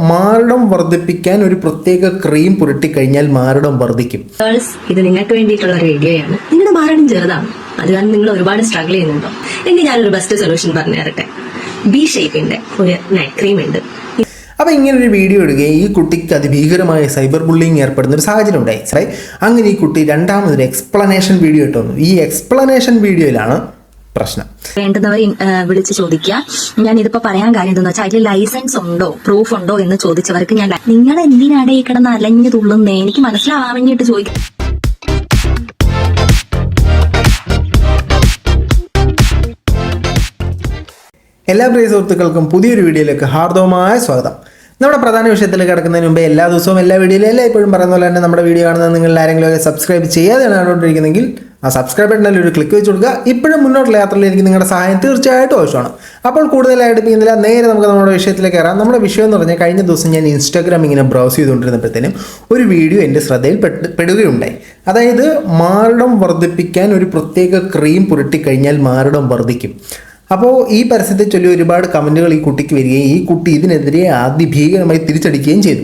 മാറിടം വർദ്ധിപ്പിക്കാൻ ഒരു പ്രത്യേക ക്രീം പുരട്ടിക്കഴിഞ്ഞാൽ മാറിടം വർദ്ധിക്കും. ഇത് നിങ്ങൾക്ക് വേണ്ടിയിട്ടുള്ള വീഡിയോയാണ്. നിങ്ങളുടെ മാറിടം ചെറുതാണ്, അത് കാരണം നിങ്ങൾ ഒരുപാട് സ്ട്രഗിൾ ചെയ്യുന്നുണ്ടോ എങ്കിൽ ഞാനൊരു ബെസ്റ്റ് സൊല്യൂഷൻ പറഞ്ഞു തരട്ടെ. ബി ഷേപ്പിന്റെ ഒരു നൈറ്റ് ക്രീം ഉണ്ട്. അപ്പോൾ ഇങ്ങനൊരു വീഡിയോ ഇടുകയും ഈ കുട്ടിക്ക് അതിഭീകരമായ സൈബർ ബുള്ളിങ് ഏർപ്പെടുന്ന ഒരു സാഹചര്യം ഉണ്ടായി. അങ്ങനെ ഈ കുട്ടി രണ്ടാമതൊരു എക്സ്പ്ലനേഷൻ വീഡിയോ ഇട്ടു വന്നു. ഈ എക്സ്പ്ലനേഷൻ വീഡിയോയിലാണ് പ്രശ്നം. വേണ്ടുന്നവർ വിളിച്ച് ചോദിക്കുക. ഞാൻ ഇതിപ്പോ പറയാൻ കാര്യം എന്താണെന്ന് വെച്ചാൽ അതിൽ ലൈസൻസ് ഉണ്ടോ, പ്രൂഫ് ഉണ്ടോ എന്ന് ചോദിച്ചവർക്ക് ഞാൻ നിങ്ങൾ എന്തിനാടെ ഈ കിടന്ന് അലഞ്ഞു തുള്ളുന്നേ, എനിക്ക് മനസ്സിലാവാൻ വേണ്ടിയിട്ട് ചോദിക്കും. എല്ലാ പ്രിയ സുഹൃത്തുക്കൾക്കും പുതിയൊരു വീഡിയോയിലേക്ക് ഹാർദവമായ സ്വാഗതം. നമ്മുടെ പ്രധാന വിഷയത്തിൽ കിടക്കുന്നതിന് മുമ്പേ എല്ലാ ദിവസവും എല്ലാ വീഡിയോയിലും എല്ലായ്പ്പോഴും പറയുന്ന പോലെ തന്നെ നമ്മുടെ വീഡിയോ കാണുന്നത് നിങ്ങൾ ആരെങ്കിലും സബ്സ്ക്രൈബ് ചെയ്യാതെയാണ് കണ്ടുകൊണ്ടിരിക്കുന്നതെങ്കിൽ ആ സബ്സ്ക്രൈബ് ബട്ടണിൽ ഒരു ക്ലിക്ക് വെച്ച് കൊടുക്കുക. ഇപ്പോഴും മുന്നോട്ടുള്ള യാത്രയിലേക്ക് നിങ്ങളുടെ സഹായം തീർച്ചയായിട്ടും ആവശ്യമാണ്. അപ്പോൾ കൂടുതലായിട്ട് ചെയ്യുന്നില്ല, നേരെ നമുക്ക് നമ്മുടെ വിഷയത്തിലേക്ക് കയറാം. നമ്മുടെ വിഷയം എന്ന് പറഞ്ഞാൽ കഴിഞ്ഞ ദിവസം ഞാൻ ഇൻസ്റ്റാഗ്രാം ഇങ്ങനെ ബ്രൗസ് ചെയ്തുകൊണ്ടിരുന്നപ്പോഴത്തേനും ഒരു വീഡിയോ എൻ്റെ ശ്രദ്ധയിൽ പെടുകയുണ്ടായി. അതായത് മാറിടം വർദ്ധിപ്പിക്കാൻ ഒരു പ്രത്യേക ക്രീം പുരട്ടിക്കഴിഞ്ഞാൽ മാറിടം വർദ്ധിക്കും. അപ്പോൾ ഈ പരസ്യത്തെ ചൊല്ലി ഒരുപാട് കമൻറ്റുകൾ ഈ കുട്ടിക്ക് വരികയും ഈ കുട്ടി ഇതിനെതിരെ അതിഭീകരമായി തിരിച്ചടിക്കുകയും ചെയ്തു.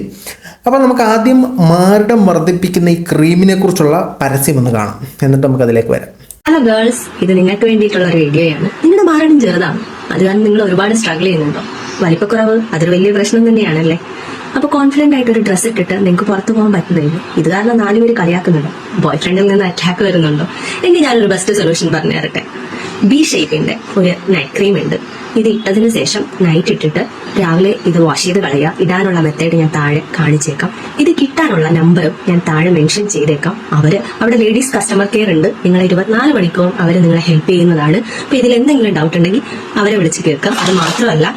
അപ്പോൾ നമുക്ക് ആദ്യം മാറിടം വർദ്ധിപ്പിക്കുന്ന ഈ ക്രീമിനെ കുറിച്ചുള്ള പരസ്യം ഒന്ന് കാണാം, എന്നിട്ട് നമുക്ക് അതിലേക്ക് വരാം. ഹലോ ഗേൾസ്, ഇത് നിങ്ങൾക്ക് വേണ്ടിയിട്ടുള്ള വീഡിയോയാണ്. നിങ്ങളുടെ മാറിടം ചെറുതാണ്, അത് കാരണം നിങ്ങൾ ഒരുപാട് സ്ട്രഗിൾ ചെയ്യുന്നുണ്ടോ? വലിപ്പക്കുറവ് അതൊരു വലിയ പ്രശ്നം തന്നെയാണല്ലേ. അപ്പോൾ കോൺഫിഡന്റ് ആയിട്ട് ഒരു ഡ്രസ്സ് ഇട്ടിട്ട് നിങ്ങൾക്ക് പുറത്തു പോകാൻ പറ്റുന്നില്ല, ഇത് കാരണം 4 പേര് കളിയാക്കുന്നുണ്ടോ? ബോയ് ഫ്രണ്ടിൽ നിന്ന് അറ്റാക്ക് വരുന്നുണ്ടോ എങ്കിൽ ഞാനൊരു ബെസ്റ്റ് സൊല്യൂഷൻ പറഞ്ഞു തരട്ടെ. ബി ഷേപ്പിന്റെ ഒരു നൈറ്റ് ക്രീം ഉണ്ട്. ഇത് ഇട്ടതിന് ശേഷം നൈറ്റ് ഇട്ടിട്ട് രാവിലെ ഇത് വാഷ് ചെയ്ത് കളയുക. ഇടാനുള്ള മെത്തേഡ് ഞാൻ താഴെ കാണിച്ചേക്കാം. ഇത് കിട്ടാനുള്ള നമ്പറും ഞാൻ താഴെ മെൻഷൻ ചെയ്തേക്കാം. അവിടെ ലേഡീസ് കസ്റ്റമർ കെയർ ഉണ്ട്. നിങ്ങൾ 24 മണിക്കൂറും അവർ നിങ്ങളെ ഹെൽപ്പ് ചെയ്യുന്നതാണ്. അപ്പൊ ഇതിൽ എന്തെങ്കിലും ഡൗട്ട് ഉണ്ടെങ്കിൽ അവരെ വിളിച്ച് കേൾക്കാം. അത് മാത്രമല്ല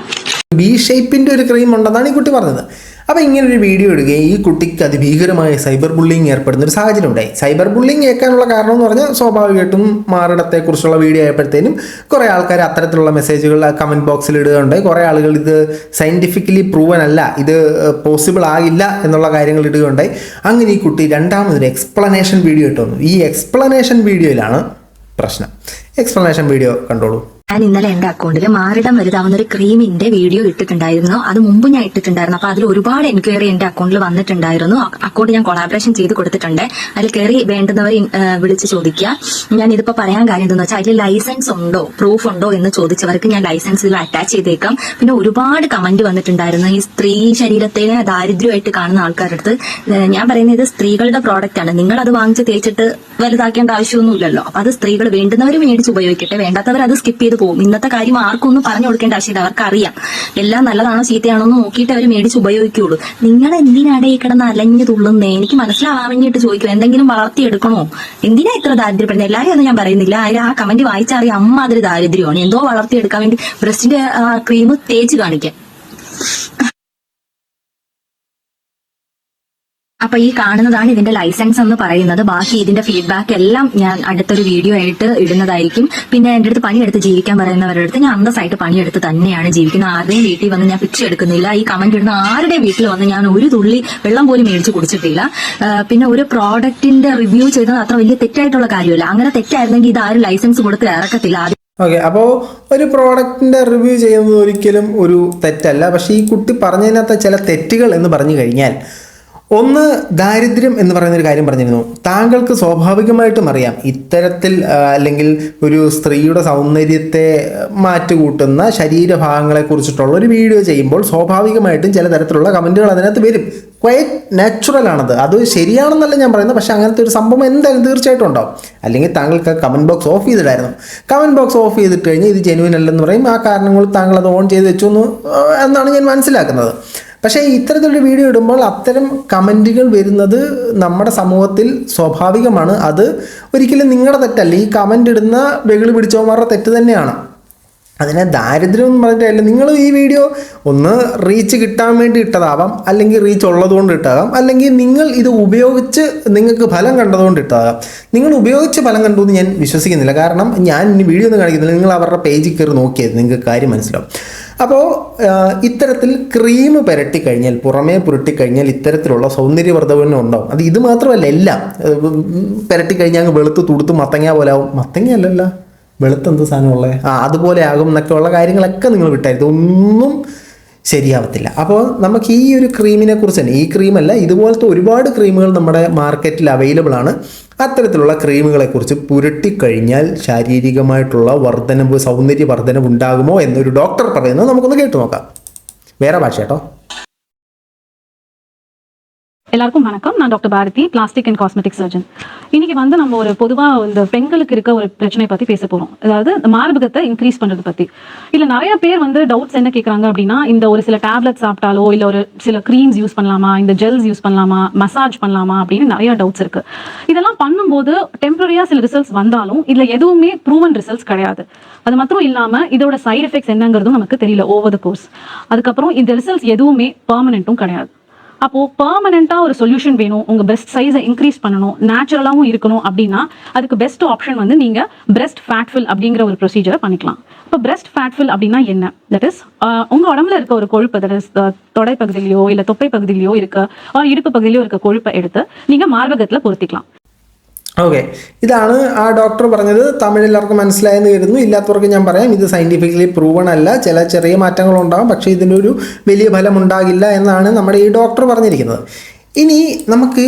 ബി ഷേപ്പിന്റെ ഒരു ക്രീം ഉണ്ടെന്നാണ് ഈ കുട്ടി പറഞ്ഞത്. അപ്പോൾ ഇങ്ങനൊരു വീഡിയോ ഇടുകയും ഈ കുട്ടിക്ക് അതിഭീകരമായ സൈബർ ബുള്ളിങ് ഏർപ്പെടുന്ന ഒരു സാഹചര്യം ഉണ്ടായി. സൈബർ ബുള്ളിങ് ഏൽക്കാനുള്ള കാരണം എന്ന് പറഞ്ഞാൽ സ്വാഭാവികമായിട്ടും മാറിടത്തെക്കുറിച്ചുള്ള വീഡിയോ ആയപ്പോഴത്തേനും കുറേ ആൾക്കാർ അത്തരത്തിലുള്ള മെസ്സേജുകൾ കമൻറ്റ് ബോക്സിൽ ഇടുകയുണ്ടായി. കുറേ ആളുകൾ ഇത് സയൻറ്റിഫിക്കലി പ്രൂവൻ അല്ല, ഇത് പോസിബിൾ ആകില്ല എന്നുള്ള കാര്യങ്ങൾ ഇടുകയുണ്ടായി. അങ്ങനെ ഈ കുട്ടി രണ്ടാമതൊരു എക്സ്പ്ലനേഷൻ വീഡിയോ ഇട്ടു വന്നു. ഈ എക്സ്പ്ലനേഷൻ വീഡിയോയിലാണ് പ്രശ്നം. എക്സ്പ്ലനേഷൻ വീഡിയോ കണ്ടോളൂ. ഞാൻ ഇന്നലെ എന്റെ അക്കൗണ്ടിൽ മാറിടം വലുതാവുന്ന ഒരു ക്രീമിന്റെ വീഡിയോ ഇട്ടിട്ടുണ്ടായിരുന്നു. അത് മുമ്പ് ഞാൻ ഇട്ടിട്ടുണ്ടായിരുന്നു. അപ്പൊ അതിൽ ഒരുപാട് എൻക്വയറി എന്റെ അക്കൗണ്ടിൽ വന്നിട്ടുണ്ടായിരുന്നു. അക്കൗണ്ട് ഞാൻ കൊളാബറേഷൻ ചെയ്ത് കൊടുത്തിട്ടുണ്ട്. അതിൽ കയറി വേണ്ടുന്നവർ വിളിച്ച് ചോദിക്കുക. ഞാൻ ഇതിപ്പോ പറയാൻ കാര്യം എന്താണെന്ന് വെച്ചാൽ അതിൽ ലൈസൻസ് ഉണ്ടോ, പ്രൂഫ് ഉണ്ടോ എന്ന് ചോദിച്ചവർക്ക് ഞാൻ ലൈസൻസ് ഇതിൽ അറ്റാച്ച് ചെയ്തേക്കാം. പിന്നെ ഒരുപാട് കമന്റ് വന്നിട്ടുണ്ടായിരുന്നു. ഈ സ്ത്രീ ശരീരത്തെ ദാരിദ്ര്യമായിട്ട് കാണുന്ന ആൾക്കാരുടെ അടുത്ത് ഞാൻ പറയുന്നത് ഇത് സ്ത്രീകളുടെ പ്രോഡക്റ്റ് ആണ്, നിങ്ങൾ അത് വാങ്ങിച്ച് തേച്ചിട്ട് വലുതാക്കേണ്ട ആവശ്യമൊന്നുമില്ലല്ലോ. അപ്പൊ അത് സ്ത്രീകൾ വേണ്ടുന്നവർ മേടിച്ച് ഉപയോഗിക്കട്ടെ, വേണ്ടാത്തവർ അത് സ്കിപ്പ് ചെയ്ത് പോകും. ഇന്നത്തെ കാര്യം ആർക്കും ഒന്നും പറഞ്ഞു കൊടുക്കേണ്ട ആവശ്യമില്ല, അവർക്ക് അറിയാം എല്ലാം നല്ലതാണോ ചീത്തയാണോ എന്ന് നോക്കിയിട്ട് അവർ മേടിച്ച് ഉപയോഗിക്കുകയുള്ളൂ. നിങ്ങൾ എന്തിനാടെ ഈ കിടന്ന് അലഞ്ഞു തുള്ളുന്നേ, എനിക്ക് മനസ്സിലാവാൻ വേണ്ടിയിട്ട് ചോദിക്കും. എന്തെങ്കിലും വളർത്തിയെടുക്കണോ, എന്തിനാ ഇത്ര ദാരിദ്ര്യപ്പെടുന്നത്? എല്ലാവരും ഒന്നും ഞാൻ പറയുന്നില്ല, അതിൽ ആ കമന്റ് വായിച്ചറിയാം അമ്മ അതൊരു ദാരിദ്ര്യമാണ്, എന്തോ വളർത്തിയെടുക്കാൻ വേണ്ടി ബ്രസ്റ്റിന്റെ ക്രീം തേച്ച് കാണിക്കാൻ. അപ്പൊ ഈ കാണുന്നതാണ് ഇതിന്റെ ലൈസൻസ് എന്ന് പറയുന്നത്. ബാക്കി ഇതിന്റെ ഫീഡ്ബാക്ക് എല്ലാം ഞാൻ അടുത്തൊരു വീഡിയോ ആയിട്ട് ഇടുന്നതായിരിക്കും. പിന്നെ എന്റെ അടുത്ത് പണിയെടുത്ത് ജീവിക്കാൻ പറയുന്നവരുടെ അടുത്ത് ഞാൻ അന്തസ്സായിട്ട് പണിയെടുത്ത് തന്നെയാണ് ജീവിക്കുന്നത്. ആരുടെയും വീട്ടിൽ വന്ന് ഞാൻ പിച്ച് എടുക്കുന്നില്ല. ഈ കമന്റ് ഇടുന്ന ആരുടെയും വീട്ടിൽ വന്ന് ഞാൻ ഒരു തുള്ളി വെള്ളം പോലും മേടിച്ച് കുടിച്ചിട്ടില്ല. പിന്നെ ഒരു പ്രോഡക്റ്റിന്റെ റിവ്യൂ ചെയ്തത് അത്ര വലിയ തെറ്റായിട്ടുള്ള കാര്യമല്ല. അങ്ങനെ തെറ്റായിരുന്നെങ്കിൽ ഇത് ആരും ലൈസൻസ് കൊടുത്ത് ഇറക്കത്തില്ല. ഓക്കെ, അപ്പോൾ ഒരു പ്രോഡക്റ്റിൻ്റെ റിവ്യൂ ചെയ്യുന്നത് ഒരിക്കലും ഒരു തെറ്റല്ല. പക്ഷേ ഈ കുട്ടി പറഞ്ഞതിനകത്ത് ചില തെറ്റുകൾ എന്ന് പറഞ്ഞു കഴിഞ്ഞാൽ, ഒന്ന്, ദാരിദ്ര്യം എന്ന് പറയുന്നൊരു കാര്യം പറഞ്ഞിരുന്നു. താങ്കൾക്ക് സ്വാഭാവികമായിട്ടും അറിയാം ഇത്തരത്തിൽ അല്ലെങ്കിൽ ഒരു സ്ത്രീയുടെ സൗന്ദര്യത്തെ മാറ്റുകൂട്ടുന്ന ശരീരഭാഗങ്ങളെ കുറിച്ചിട്ടുള്ള ഒരു വീഡിയോ ചെയ്യുമ്പോൾ സ്വാഭാവികമായിട്ടും ചില തരത്തിലുള്ള കമൻറ്റുകൾ അതിനകത്ത് വരും. ക്വയറ്റ് നാച്ചുറലാണത്. അത് ശരിയാണെന്നല്ല ഞാൻ പറയുന്നത്, പക്ഷേ അങ്ങനത്തെ ഒരു സംഭവം എന്തായാലും തീർച്ചയായിട്ടും ഉണ്ടാവും. അല്ലെങ്കിൽ താങ്കൾക്ക് കമൻറ്റ് ബോക്സ് ഓഫ് ചെയ്തിടായിരുന്നു. കമൻറ്റ് ബോക്സ് ഓഫ് ചെയ്തിട്ട് കഴിഞ്ഞാൽ ഇത് ജെനുവിൻ അല്ലെന്ന് പറയും. ആ കാരണങ്ങൾ താങ്കൾ അത് ഓൺ ചെയ്ത് വെച്ചു എന്നാണ് ഞാൻ മനസ്സിലാക്കുന്നത്. പക്ഷേ ഇത്തരത്തിലൊരു വീഡിയോ ഇടുമ്പോൾ അത്തരം കമൻറ്റുകൾ വരുന്നത് നമ്മുടെ സമൂഹത്തിൽ സ്വാഭാവികമാണ്. അത് ഒരിക്കലും നിങ്ങളുടെ തെറ്റല്ല, ഈ കമൻ്റ് ഇടുന്ന വെകിളി പിടിച്ചവന്മാരുടെ തെറ്റ് തന്നെയാണ്. അതിനെ ദാരിദ്ര്യം എന്ന് പറഞ്ഞിട്ടല്ല. നിങ്ങൾ ഈ വീഡിയോ ഒന്ന് റീച്ച് കിട്ടാൻ വേണ്ടി ഇട്ടതാവാം, അല്ലെങ്കിൽ റീച്ച് ഉള്ളതുകൊണ്ട് ഇട്ടതാകാം, അല്ലെങ്കിൽ നിങ്ങൾ ഇത് ഉപയോഗിച്ച് നിങ്ങൾക്ക് ഫലം കണ്ടതുകൊണ്ട് ഇട്ടതാകാം. നിങ്ങൾ ഉപയോഗിച്ച് ഫലം കണ്ടു എന്ന് ഞാൻ വിശ്വസിക്കുന്നില്ല. കാരണം ഞാൻ ഇനി വീഡിയോ ഒന്നും കാണിക്കുന്നില്ല, നിങ്ങൾ അവരുടെ പേജിൽ കയറി നോക്കിയത് നിങ്ങൾക്ക് കാര്യം മനസ്സിലാവും. അപ്പോൾ ഇത്തരത്തിൽ ക്രീം പുരട്ടിക്കഴിഞ്ഞാൽ, പുറമേ പുരട്ടിക്കഴിഞ്ഞാൽ ഇത്തരത്തിലുള്ള സൗന്ദര്യവർദ്ധനം ഉണ്ടാവും. അത് ഇത് മാത്രമല്ല, എല്ലാം പുരട്ടിക്കഴിഞ്ഞാൽ അങ്ങ് വെളുത്ത് തുടുത്ത് മത്തങ്ങ പോലെ ആവും. മത്തങ്ങ അല്ലല്ല, വെളുത്തെന്ത് സാധനമുള്ളത് അതുപോലെ ആകും എന്നൊക്കെ ഉള്ള കാര്യങ്ങളൊക്കെ നിങ്ങൾ വിട്ടായിരുന്നു. ഒന്നും ശരിയാവത്തില്ല. അപ്പോൾ നമുക്ക് ഈ ഒരു ക്രീമിനെ കുറിച്ച് തന്നെ, ഈ ക്രീമല്ല ഇതുപോലത്തെ ഒരുപാട് ക്രീമുകൾ നമ്മുടെ മാർക്കറ്റിൽ അവൈലബിൾ ആണ്. അത്തരത്തിലുള്ള ക്രീമുകളെക്കുറിച്ച് പുരട്ടിക്കഴിഞ്ഞാൽ ശാരീരികമായിട്ടുള്ള വർധനവ്, സൗന്ദര്യ വർധനവ് ഉണ്ടാകുമോ എന്നൊരു ഡോക്ടർ പറയുന്നത് നമുക്കൊന്ന് കേട്ടു നോക്കാം. വേറെ ഭാഷ കേട്ടോ. எல்லாருக்கும் வணக்கம். நான் doctor Bharathi, plastic and cosmetic surgeon. இன்னைக்கு வந்து நம்ம ஒரு பொதுவாக இந்த பெண்களுக்கு இருக்க ஒரு பிரச்சனை பற்றி பேச போகிறோம். அதாவது இந்த மார்பகத்தை இன்க்ரீஸ் பண்ணுறது பற்றி. இல்லை நிறைய பேர் வந்து டவுட்ஸ் என்ன கேட்குறாங்க அப்படின்னா, இந்த ஒரு சில டேப்லெட் சாப்பிட்டாலோ இல்லை ஒரு சில க்ரீம்ஸ் யூஸ் பண்ணலாமா, இந்த ஜெல்ஸ் யூஸ் பண்ணலாமா, மசாஜ் பண்ணலாமா அப்படின்னு நிறைய டவுட்ஸ் இருக்குது. இதெல்லாம் பண்ணும்போது டெம்பரரியாக சில ரிசல்ட்ஸ் வந்தாலும் இதில் எதுவுமே ப்ரூவன் ரிசல்ட்ஸ் கிடையாது. அது மாத்திரம் இல்லாமல் இதோட சைடு எஃபெக்ட்ஸ் என்னங்கிறதும் நமக்கு தெரியல ஓவர் த கோர்ஸ். அதுக்கப்புறம் இந்த ரிசல்ட்ஸ் எதுவுமே பெர்மனெண்ட்டும் கிடையாது. அப்போ பெர்மனண்டா ஒரு சொல்யூஷன் வேணும், உங்க பிரெஸ்ட் சைஸை இன்க்ரீஸ் பண்ணணும், நேச்சுரலாவும் இருக்கணும் அப்படின்னா அதுக்கு பெஸ்ட் ஆப்ஷன் வந்து நீங்க பிரெஸ்ட் ஃபேட் ஃபில் அப்படிங்கிற ஒரு ப்ரொசீஜரை பண்ணிக்கலாம். இப்போ பிரெஸ்ட் ஃபேட் ஃபில் அப்படின்னா என்ன? தட் இஸ் உங்க உடம்புல இருக்க ஒரு கொழுப்பு, தட் இஸ் தொடை பகுதியிலையோ இல்லை தொப்பை பகுதியிலையோ இருக்க இடுப்பு பகுதியிலையோ இருக்க கொழுப்பை எடுத்து நீங்க மார்பகத்துல பொருத்திக்கலாம். ഓക്കെ, ഇതാണ് ആ ഡോക്ടർ പറഞ്ഞത്. തമിഴ് എല്ലാവർക്കും മനസ്സിലായെന്ന് കരുതുന്നു. ഇല്ലാത്തവർക്ക് ഞാൻ പറയാം, ഇത് സയൻറ്റിഫിക്കലി പ്രൂവൺ അല്ല. ചില ചെറിയ മാറ്റങ്ങളുണ്ടാകും, പക്ഷേ ഇതിനൊരു വലിയ ഫലം ഉണ്ടാകില്ല എന്നാണ് നമ്മുടെ ഈ ഡോക്ടർ പറഞ്ഞിരിക്കുന്നത്. ഇനി നമുക്ക്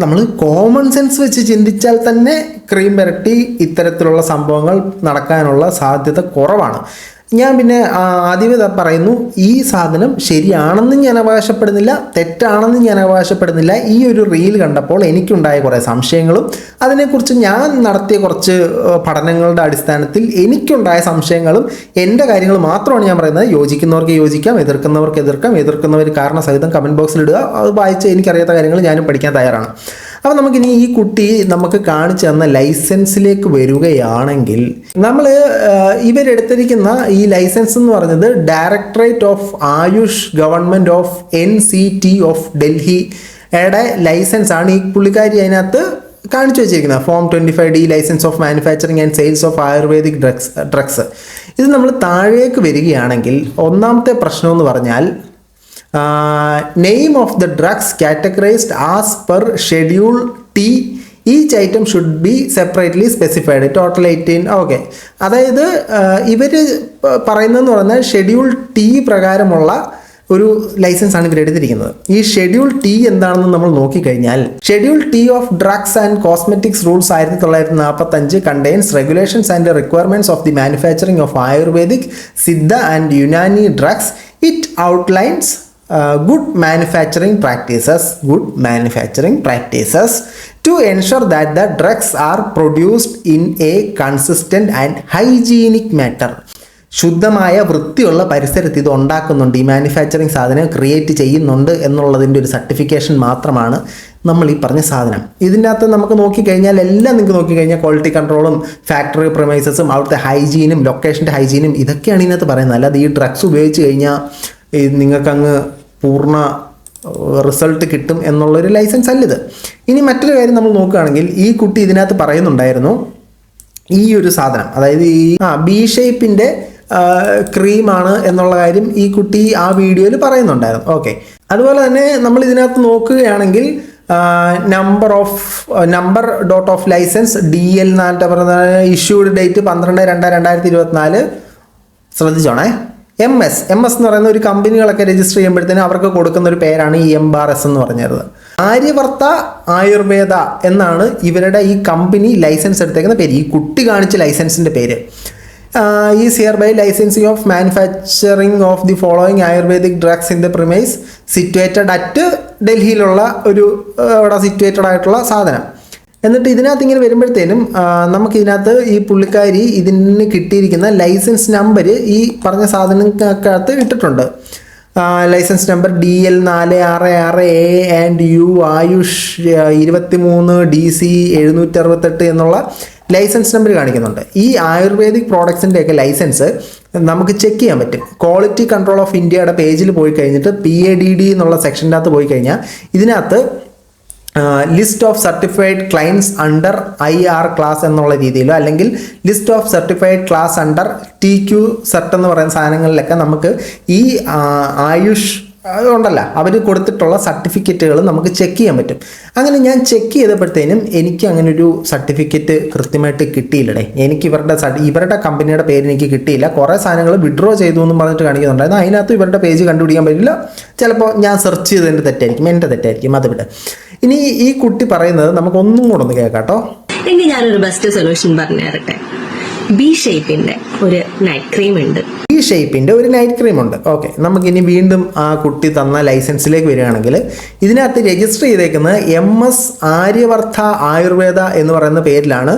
നമ്മൾ കോമൺ സെൻസ് വെച്ച് ചിന്തിച്ചാൽ തന്നെ ക്രീം പുരട്ടി ഇത്തരത്തിലുള്ള സംഭവങ്ങൾ നടക്കാനുള്ള സാധ്യത കുറവാണ്. ഞാൻ പിന്നെ ആദ്യമേ പറയുന്നു, ഈ സാധനം ശരിയാണെന്നും ഞാൻ അവകാശപ്പെടുന്നില്ല, തെറ്റാണെന്നും ഞാൻ അവകാശപ്പെടുന്നില്ല. ഈ ഒരു റീൽ കണ്ടപ്പോൾ എനിക്കുണ്ടായ കുറേ സംശയങ്ങളും അതിനെക്കുറിച്ച് ഞാൻ നടത്തിയ കുറച്ച് പഠനങ്ങളുടെ അടിസ്ഥാനത്തിൽ എനിക്കുണ്ടായ സംശയങ്ങളും എൻ്റെ കാര്യങ്ങൾ മാത്രമാണ് ഞാൻ പറയുന്നത്. യോജിക്കുന്നവർക്ക് യോജിക്കാം, എതിർക്കുന്നവർക്ക് എതിർക്കാം. എതിർക്കുന്നവർ കാരണസഹിതം കമൻറ്റ് ബോക്സിൽ ഇടുക. അത് വായിച്ച് എനിക്കറിയാത്ത കാര്യങ്ങൾ ഞാനും പഠിക്കാൻ തയ്യാറാണ്. അപ്പോൾ നമുക്കിനി ഈ കുട്ടി നമുക്ക് കാണിച്ചു തന്ന ലൈസൻസിലേക്ക് വരികയാണെങ്കിൽ, നമ്മൾ ഇവരെടുത്തിരിക്കുന്ന ഈ ലൈസൻസ് എന്ന് പറഞ്ഞത് directorate of AYUSH government of NCT of ഡൽഹിയുടെ ലൈസൻസ് ആണ്. ഈ പുള്ളിക്കാരി അതിനകത്ത് കാണിച്ചു വെച്ചിരിക്കുന്നത് form 25D licence of manufacturing and sales of Ayurvedic drugs. ഇത് നമ്മൾ താഴേക്ക് വരികയാണെങ്കിൽ ഒന്നാമത്തെ പ്രശ്നം എന്ന് പറഞ്ഞാൽ name of the drugs categorized as per schedule T, each item should be separately specified, total 18. Okay, അതായത് ഇവർ പറയുന്നതെന്ന് പറഞ്ഞാൽ ഷെഡ്യൂൾ T പ്രകാരമുള്ള ഒരു ലൈസൻസ് ആണ് ഇവർ എടുത്തിരിക്കുന്നത്. ഈ ഷെഡ്യൂൾ T എന്താണെന്ന് നമ്മൾ നോക്കിക്കഴിഞ്ഞാൽ, schedule T of drugs and cosmetics rules 1945 contains regulations and requirements of the manufacturing of ayurvedic, Siddha and Unani drugs. It outlines good manufacturing practices to ensure that the drugs are produced in a consistent and hygienic manner. ശുദ്ധമായ വൃത്തിയുള്ള പരിസരത്ത് ഇത് ഉണ്ടാക്കുന്നുണ്ട്, ഈ manufacturing സാധനം create ചെയ്യുന്നുണ്ട് എന്നുള്ളതിൻ്റെ ഒരു സർട്ടിഫിക്കേഷൻ മാത്രമാണ് നമ്മൾ ഈ പറഞ്ഞ സാധനം. ഇതിൻ്റെ അകത്ത് നമുക്ക് നോക്കിക്കഴിഞ്ഞാൽ എല്ലാം നിങ്ങൾക്ക് നോക്കിക്കഴിഞ്ഞാൽ ക്വാളിറ്റി കൺട്രോളും ഫാക്ടറി പ്രമൈസസും അവിടുത്തെ ഹൈജീനും ലൊക്കേഷൻ്റെ ഹൈജീനും ഇതൊക്കെയാണ് ഇതിനകത്ത് പറയുന്നത്. അല്ലാതെ ഈ ഡ്രഗ്സ് ഉപയോഗിച്ച് കഴിഞ്ഞാൽ നിങ്ങൾക്കങ്ങ് പൂർണ്ണ റിസൾട്ട് കിട്ടും എന്നുള്ളൊരു ലൈസൻസ് അല്ലിത്. ഇനി മറ്റൊരു കാര്യം നമ്മൾ നോക്കുകയാണെങ്കിൽ, ഈ കുട്ടി ഇതിനകത്ത് പറയുന്നുണ്ടായിരുന്നു ഈ ഒരു സാധനം, അതായത് ഈ ബി ഷേപ്പിൻ്റെ ക്രീമാണ് എന്നുള്ള കാര്യം ഈ കുട്ടി ആ വീഡിയോയിൽ പറയുന്നുണ്ടായിരുന്നു. ഓക്കെ, അതുപോലെ തന്നെ നമ്മൾ ഇതിനകത്ത് നോക്കുകയാണെങ്കിൽ number dot of licence DL issued date 12/2/2024. ശ്രദ്ധിച്ചോണേ. MS എന്ന് പറയുന്ന ഒരു കമ്പനികളൊക്കെ രജിസ്റ്റർ ചെയ്യുമ്പോഴത്തേനും അവർക്ക് കൊടുക്കുന്ന ഒരു പേരാണ് ഈ MBARS എന്ന് പറഞ്ഞത്. ആര്യവർത്ത ആയുർവേദ എന്നാണ് ഇവരുടെ ഈ കമ്പനി ലൈസൻസ് എടുത്തേക്കുന്ന പേര്. ഈ കുട്ടി കാണിച്ച ലൈസൻസിൻ്റെ പേര് is here by licensing of manufacturing of the following ayurvedic drugs in the premise situated at ഡൽഹിയിലുള്ള ഒരു അവിടെ സിറ്റുവേറ്റഡ് ആയിട്ടുള്ള സാധനം. എന്നിട്ട് ഇതിനകത്ത് ഇങ്ങനെ വരുമ്പോഴത്തേനും നമുക്കിതിനകത്ത് ഈ പുള്ളിക്കാരി ഇതിന് കിട്ടിയിരിക്കുന്ന ലൈസൻസ് നമ്പർ ഈ പറഞ്ഞ സാധനങ്ങൾക്കകത്ത് ഇട്ടിട്ടുണ്ട്. Licence number DL466A&U Ayush 23 DC 768 എന്നുള്ള ലൈസൻസ് നമ്പർ കാണിക്കുന്നുണ്ട്. ഈ ആയുർവേദിക് പ്രോഡക്ട്സിൻ്റെയൊക്കെ ലൈസൻസ് നമുക്ക് ചെക്ക് ചെയ്യാൻ പറ്റും. ക്വാളിറ്റി കൺട്രോൾ ഓഫ് ഇന്ത്യയുടെ പേജിൽ പോയി കഴിഞ്ഞിട്ട് PADD എന്നുള്ള സെക്ഷൻ്റെ അകത്ത് പോയി കഴിഞ്ഞാൽ ഇതിനകത്ത് list of certified clients under IR class എന്നുള്ള രീതിയിലോ അല്ലെങ്കിൽ list of certified class under TQ cert എന്ന് പറയുന്ന സാധനങ്ങളിലൊക്കെ നമുക്ക് ഈ ആയുഷ് ഉണ്ടല്ല, അവർ കൊടുത്തിട്ടുള്ള സർട്ടിഫിക്കറ്റുകൾ നമുക്ക് ചെക്ക് ചെയ്യാൻ പറ്റും. അങ്ങനെ ഞാൻ ചെക്ക് ചെയ്തപ്പോഴത്തേനും എനിക്ക് അങ്ങനെ ഒരു സർട്ടിഫിക്കറ്റ് കൃത്യമായിട്ട് കിട്ടിയില്ലടേ. എനിക്ക് ഇവരുടെ കമ്പനിയുടെ പേര് എനിക്ക് കിട്ടിയില്ല. കുറേ സാധനങ്ങൾ വിഡ്രോ ചെയ്തു എന്നും പറഞ്ഞിട്ട് കാണിക്കുന്നുണ്ടായിരുന്നു. അതിനകത്ത് ഇവരുടെ പേജ് കണ്ടുപിടിക്കാൻ പറ്റില്ല. ചിലപ്പോൾ ഞാൻ സെർച്ച് ചെയ്തതിൻ്റെ തെറ്റായിരിക്കും, എൻ്റെ തെറ്റായിരിക്കും, അത് വിട്. ഇനി ഈ കുട്ടി പറയുന്നത് നമുക്കൊന്നും കൂടെ ഒന്ന് കേൾക്കാം കേട്ടോ. എങ്കിൽ ഞാനൊരു ബെസ്റ്റ് സൊല്യൂഷൻ പറഞ്ഞു തരട്ടെ. ബി ഷേപ്പിന്റെ ഒരു നൈറ്റ് ക്രീം ഉണ്ട്. ഈ ഷേപ്പിൻ്റെ ഒരു നൈറ്റ് ക്രീം ഉണ്ട്. ഓക്കെ, നമുക്കിനി വീണ്ടും ആ കുട്ടി തന്ന ലൈസൻസിലേക്ക് വരികയാണെങ്കിൽ ഇതിനകത്ത് രജിസ്റ്റർ ചെയ്തേക്കുന്നത് MS ആര്യവർദ്ധ ആയുർവേദ എന്ന് പറയുന്ന പേരിലാണ്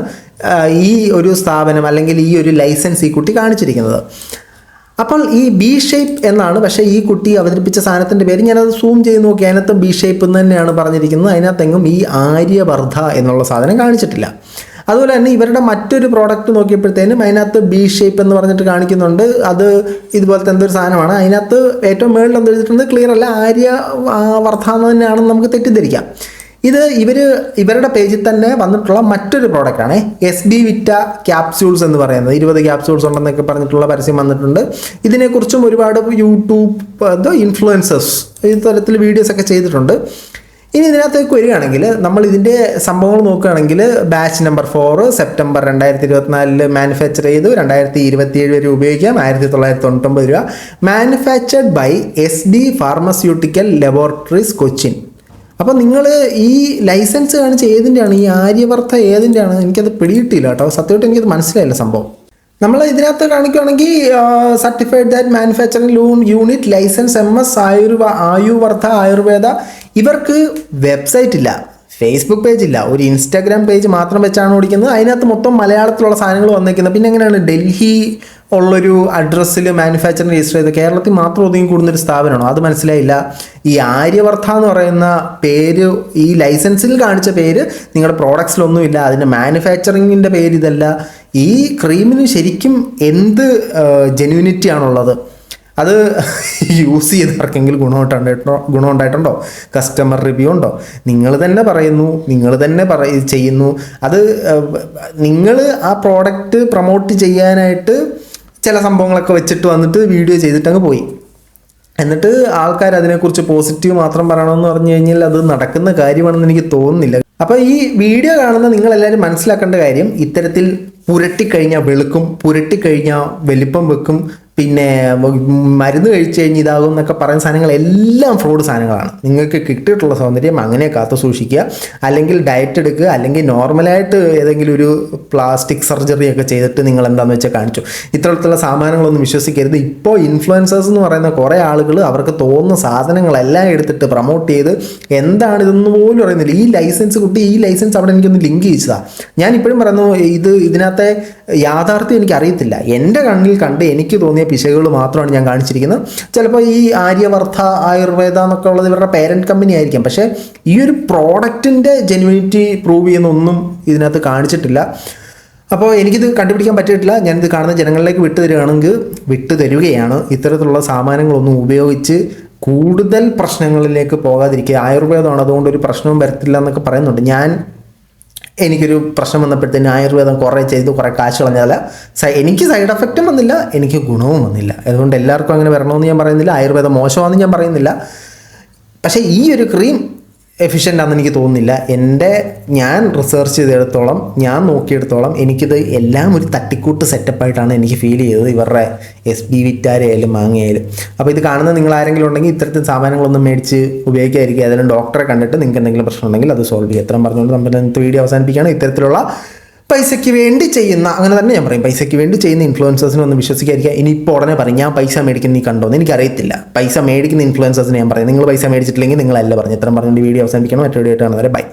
ഈ ഒരു സ്ഥാപനം അല്ലെങ്കിൽ ഈ ഒരു ലൈസൻസ് ഈ കുട്ടി കാണിച്ചിരിക്കുന്നത്. അപ്പോൾ ഈ ബി ഷേപ്പ് എന്നാണ്, പക്ഷേ ഈ കുട്ടി അവതരിപ്പിച്ച സാധനത്തിൻ്റെ പേര് ഞാനത് സൂം ചെയ്ത് നോക്കി, അതിനകത്ത് ബി ഷേപ്പ് എന്ന് തന്നെയാണ് പറഞ്ഞിരിക്കുന്നത്. അതിനകത്തെങ്ങും ഈ ആര്യവർദ്ധ എന്നുള്ള സാധനം കാണിച്ചിട്ടില്ല. അതുപോലെ തന്നെ ഇവരുടെ മറ്റൊരു പ്രോഡക്റ്റ് നോക്കിയപ്പോഴത്തേനും അതിനകത്ത് ബി ഷേപ്പ് എന്ന് പറഞ്ഞിട്ട് കാണിക്കുന്നുണ്ട്. അത് ഇതുപോലത്തെ എന്തൊരു സാധനമാണ്. അതിനകത്ത് ഏറ്റവും മുകളിൽ എന്ത് എഴുതിയിട്ടുണ്ട് ക്ലിയർ അല്ല, ആര്യവർദ്ധ എന്ന് തന്നെയാണെന്ന് നമുക്ക് തെറ്റിദ്ധരിക്കാം. ഇത് ഇവരുടെ പേജിൽ തന്നെ വന്നിട്ടുള്ള മറ്റൊരു പ്രോഡക്റ്റാണ് SB വിറ്റ ക്യാപ്സ്യൂൾസ് എന്ന് പറയുന്നത്. 20 ക്യാപ്സ്യൂൾസ് ഉണ്ടെന്നൊക്കെ പറഞ്ഞിട്ടുള്ള പരസ്യം വന്നിട്ടുണ്ട്. ഇതിനെക്കുറിച്ചും ഒരുപാട് യൂട്യൂബ് ഇൻഫ്ലുവൻസേഴ്സ് ഇത്തരത്തിൽ വീഡിയോസൊക്കെ ചെയ്തിട്ടുണ്ട്. ഇനി ഇതിനകത്തേക്ക് വരികയാണെങ്കിൽ നമ്മൾ ഇതിൻ്റെ സംഭവങ്ങൾ നോക്കുകയാണെങ്കിൽ ബാച്ച് നമ്പർ 4 സെപ്റ്റംബർ 2024 മാനുഫാക്ചർ ചെയ്തു, 2027 വരെ ഉപയോഗിക്കാം, 1999 രൂപ. Manufactured by SD pharmaceutical laboratories Cochin. അപ്പോൾ നിങ്ങൾ ഈ ലൈസൻസ് കാണിച്ച ഏതിൻ്റെയാണ്, ഈ ആര്യവർദ്ധ ഏതിൻ്റെയാണ്? എനിക്കത് പിടികിട്ടിയില്ല കേട്ടോ, സത്യമായിട്ട് എനിക്കത് മനസ്സിലായില്ല സംഭവം. നമ്മൾ ഇതിനകത്ത് കാണിക്കുകയാണെങ്കിൽ certified that manufacturing unit license MS ആയുർവർദ്ധ ആയുർവേദ. ഇവർക്ക് വെബ്സൈറ്റ് ഇല്ല, ഫേസ്ബുക്ക് പേജ് ഇല്ല, ഒരു ഇൻസ്റ്റാഗ്രാം പേജ് മാത്രം വെച്ചാണ് ഓടിക്കുന്നത്. അതിനകത്ത് മൊത്തം മലയാളത്തിലുള്ള സാധനങ്ങൾ വന്നേക്കുന്നത്. പിന്നെ എങ്ങനെയാണ് ഡൽഹി ഉള്ളൊരു അഡ്രസ്സിൽ മാനുഫാക്ചറിംഗ് രജിസ്റ്റർ ചെയ്ത് കേരളത്തിൽ മാത്രം ഒതുങ്ങി കൂടുന്നൊരു സ്ഥാപനമാണോ? അത് മനസ്സിലായില്ല. ഈ ആര്യവർദ്ധ എന്ന് പറയുന്ന പേര്, ഈ ലൈസൻസിൽ കാണിച്ച പേര് നിങ്ങളുടെ പ്രോഡക്ട്സിലൊന്നുമില്ല. അതിൻ്റെ മാനുഫാക്ചറിങ്ങിൻ്റെ പേര് ഇതല്ല. ഈ ക്രീമിന് ശരിക്കും എന്ത് ജെന്യൂനിറ്റി ആണുള്ളത്? അത് യൂസ് ചെയ്തവർക്കെങ്കിലും ഗുണമുണ്ടായിട്ടുണ്ടോ? കസ്റ്റമർ റിവ്യൂ ഉണ്ടോ? നിങ്ങൾ തന്നെ പറയുന്നു, നിങ്ങൾ തന്നെ ചെയ്യുന്നു. അത് നിങ്ങൾ ആ പ്രോഡക്റ്റ് പ്രൊമോട്ട് ചെയ്യാനായിട്ട് ചില സംഭവങ്ങളൊക്കെ വെച്ചിട്ട് വന്നിട്ട് വീഡിയോ ചെയ്തിട്ടങ്ങ് പോയി. എന്നിട്ട് ആൾക്കാർ അതിനെക്കുറിച്ച് പോസിറ്റീവ് മാത്രം പറയണമെന്ന് പറഞ്ഞു കഴിഞ്ഞാൽ അത് നടക്കുന്ന കാര്യമാണെന്ന് എനിക്ക് തോന്നുന്നില്ല. അപ്പോൾ ഈ വീഡിയോ കാണുന്ന നിങ്ങളെല്ലാവരും മനസ്സിലാക്കേണ്ട കാര്യം, ഇത്തരത്തിൽ പുരട്ടിക്കഴിഞ്ഞാൽ വെളുക്കും, പുരട്ടിക്കഴിഞ്ഞാൽ വലിപ്പം വെക്കും, പിന്നെ മരുന്ന് കഴിച്ച് കഴിഞ്ഞ് ഇതാകും എന്നൊക്കെ പറയുന്ന സാധനങ്ങളെല്ലാം ഫ്രോഡ് സാധനങ്ങളാണ്. നിങ്ങൾക്ക് കിട്ടിയിട്ടുള്ള സൗന്ദര്യം അങ്ങനെ കാത്തു സൂക്ഷിക്കുക, അല്ലെങ്കിൽ ഡയറ്റ് എടുക്കുക, അല്ലെങ്കിൽ നോർമലായിട്ട് ഏതെങ്കിലും ഒരു പ്ലാസ്റ്റിക് സർജറി ഒക്കെ ചെയ്തിട്ട് നിങ്ങൾ എന്താണെന്ന് വെച്ചാൽ കാണിച്ചു. ഇത്തരത്തിലുള്ള സാമാനങ്ങളൊന്നും വിശ്വസിക്കരുത്. ഇപ്പോൾ ഇൻഫ്ലുവൻസേഴ്സ് എന്ന് പറയുന്ന കുറേ ആളുകൾ അവർക്ക് തോന്നുന്ന സാധനങ്ങളെല്ലാം എടുത്തിട്ട് പ്രൊമോട്ട് ചെയ്ത് എന്താണ് ഇതൊന്നും പോലും അറിയുന്നില്ല. ഈ ലൈസൻസ് കുട്ടി, ഈ ലൈസൻസ് അവിടെ എനിക്കൊന്ന് ലിങ്ക് ചെയ്തതാണ്. ഞാൻ ഇപ്പോഴും പറയുന്നു, ഇതിനകത്തെ യാഥാർത്ഥ്യം എനിക്ക് അറിയത്തില്ല. എൻ്റെ കണ്ണിൽ കണ്ട് എനിക്ക് തോന്നിയ പിശകുകൾ മാത്രമാണ് ഞാൻ കാണിച്ചിരിക്കുന്നത്. ചിലപ്പോൾ ഈ ആര്യവർദ്ധ ആയുർവേദ എന്നൊക്കെ ഉള്ളത് ഇവരുടെ പേരൻറ്റ് കമ്പനി ആയിരിക്കാം, പക്ഷേ ഈ ഒരു പ്രോഡക്റ്റിൻ്റെ ജെന്യൂനിറ്റി പ്രൂവ് ചെയ്യുന്നൊന്നും ഇതിനകത്ത് കാണിച്ചിട്ടില്ല. അപ്പോൾ എനിക്കിത് കണ്ടുപിടിക്കാൻ പറ്റിയിട്ടില്ല. ഞാനിത് കാണുന്ന ജനങ്ങളിലേക്ക് വിട്ടുതരികയാണ്. ഇത്തരത്തിലുള്ള സാമാനങ്ങളൊന്നും ഉപയോഗിച്ച് കൂടുതൽ പ്രശ്നങ്ങളിലേക്ക് പോകാതിരിക്കുക. ആയുർവേദമാണ്, അതുകൊണ്ട് ഒരു പ്രശ്നവും വരത്തില്ല എന്നൊക്കെ പറയുന്നുണ്ട്. എനിക്കൊരു പ്രശ്നം വന്നപ്പോഴത്തേന് ആയുർവേദം കുറേ ചെയ്തു, കുറേ കാശ് കളഞ്ഞാൽ എനിക്ക് സൈഡ് എഫക്റ്റും വന്നില്ല, എനിക്ക് ഗുണവും വന്നില്ല. അതുകൊണ്ട് എല്ലാവർക്കും അങ്ങനെ വരണമെന്ന് ഞാൻ പറയുന്നില്ല, ആയുർവേദം മോശമാണെന്ന് ഞാൻ പറയുന്നില്ല. പക്ഷേ ഈ ഒരു ക്രീം എഫിഷ്യൻ്റ് ആണെന്ന് എനിക്ക് തോന്നുന്നില്ല. ഞാൻ റിസർച്ച് ചെയ്തെടുത്തോളം, ഞാൻ നോക്കിയെടുത്തോളം എനിക്കിത് എല്ലാം ഒരു തട്ടിക്കൂട്ട് സെറ്റപ്പായിട്ടാണ് എനിക്ക് ഫീൽ ചെയ്തത്, ഇവരുടെ SB വിറ്റാരായാലും മാങ്ങയായാലും. അപ്പോൾ ഇത് കാണുന്ന നിങ്ങൾ ആരെങ്കിലും ഉണ്ടെങ്കിൽ ഇത്തരത്തിൽ സാമാനങ്ങളൊന്നും മേടിച്ച് ഉപയോഗിക്കാതിരിക്കുക. ഏതായാലും ഡോക്ടറെ കണ്ടിട്ട് നിങ്ങൾക്ക് എന്തെങ്കിലും പ്രശ്നം ഉണ്ടെങ്കിൽ അത് സോൾവ് ചെയ്യുക. എത്രയും പറഞ്ഞുകൊണ്ട് നമ്മൾ ഇന്നത്തെ വീഡിയോ അവസാനിപ്പിക്കുകയാണ്. ഇത്തരത്തിലുള്ള പൈസയ്ക്ക് വേണ്ടി ചെയ്യുന്ന, അങ്ങനെ തന്നെ ഞാൻ പറയും, പൈസയ്ക്ക് വേണ്ടി ചെയ്യുന്ന ഇൻഫ്ലുവൻസേഴ്സിനെ ഒന്നും വിശ്വസിക്കാതിരിക്കുക. ഇനിയിപ്പോൾ ഉടനെ പറയും ഞാൻ പൈസ മേടിക്കുന്ന നീ കണ്ടോ എന്ന്. എനിക്കറിയത്തില്ല. പൈസ മേടിക്കുന്ന ഇൻഫ്ലുവൻസേഴ്സിനെ ഞാൻ പറയും. നിങ്ങൾ പൈസ മേടിച്ചിട്ടില്ലെങ്കിൽ നിങ്ങളല്ല പറഞ്ഞു. ഇത്രയും പറഞ്ഞുകൊണ്ട് വീഡിയോ അവസാനിപ്പിക്കണം. മറ്റൊരു വീഡിയോ ആയിട്ട് കാണുന്നവരെ ബൈ.